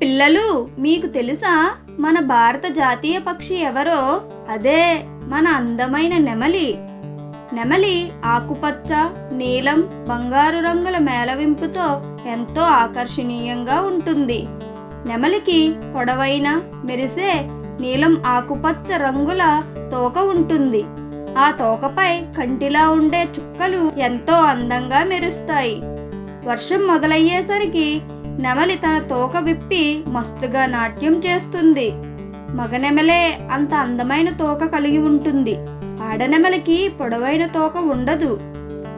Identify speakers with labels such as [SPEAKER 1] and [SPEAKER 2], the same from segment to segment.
[SPEAKER 1] పిల్లలు, మీకు తెలుసా మన భారత జాతీయ పక్షి ఎవరో? అదే మన అందమైన నెమలి. నెమలి ఆకుపచ్చ, నీలం, బంగారు రంగుల మేళవింపుతో ఎంతో ఆకర్షణీయంగా ఉంటుంది. నెమలికి పొడవైన, మెరిసే నీలం ఆకుపచ్చ రంగుల తోక ఉంటుంది. ఆ తోకపై కంటిలా ఉండే చుక్కలు ఎంతో అందంగా మెరుస్తాయి. వర్షం మొదలయ్యేసరికి నెమలి తన తోక విప్పి మస్తుగా నాట్యం చేస్తుంది. మగనెమలే అంత అందమైన తోక కలిగి ఉంటుంది. ఆడనెమలికి పొడవైన తోక ఉండదు.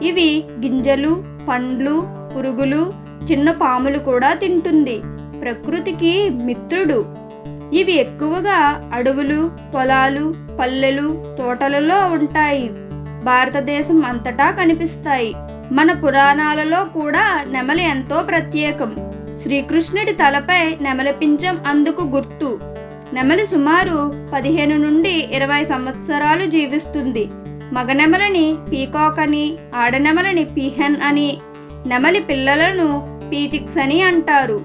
[SPEAKER 1] ఇవి గింజలు, పండ్లు, పురుగులు, చిన్న పాములు కూడా తింటుంది. ప్రకృతికి మిత్రుడు. ఇవి ఎక్కువగా అడవులు, పొలాలు, పల్లెలు, తోటలలో ఉంటాయి. భారతదేశం అంతటా కనిపిస్తాయి. మన పురాణాలలో కూడా నెమలి ఎంతో ప్రత్యేకం. శ్రీకృష్ణుడి తలపై నెమలి పింఛం అందుకు గుర్తు. నెమలి సుమారు 15 నుండి 20 సంవత్సరాలు జీవిస్తుంది. మగనెమలని పీకాక్ అని, ఆడనెమలని పీహెన్ అని, నెమలి పిల్లలను పీచిక్స్ అని అంటారు.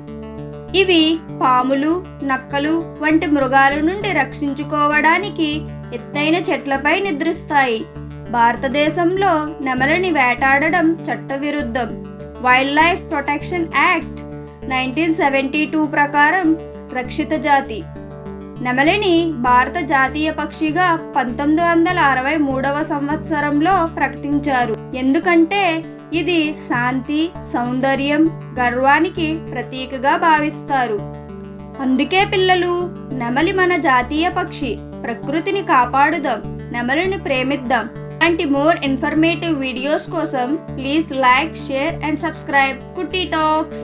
[SPEAKER 1] ఇవి పాములు, నక్కలు వంటి మృగాల నుండి రక్షించుకోవడానికి ఎత్తైన చెట్లపై నిద్రిస్తాయి. భారతదేశంలో నెమలిని వేటాడడం చట్టవిరుద్ధం. వైల్డ్ లైఫ్ ప్రొటెక్షన్ యాక్ట్ 1972 ప్రకారం రక్షిత జాతి. నెమలిని భారత జాతీయ పక్షిగా 1963వ సంవత్సరంలో ప్రకటించారు. ఎందుకంటే ఇది శాంతి, సౌందర్యం, గర్వానికి ప్రతీకగా భావిస్తారు. అందుకే పిల్లలు, నెమలి మన జాతీయ పక్షి. ప్రకృతిని కాపాడుదాం, నెమలిని ప్రేమిద్దాం. ఇలాంటి మోర్ ఇన్ఫర్మేటివ్ వీడియోస్ కోసం please like, share and subscribe కుట్టి టాక్స్.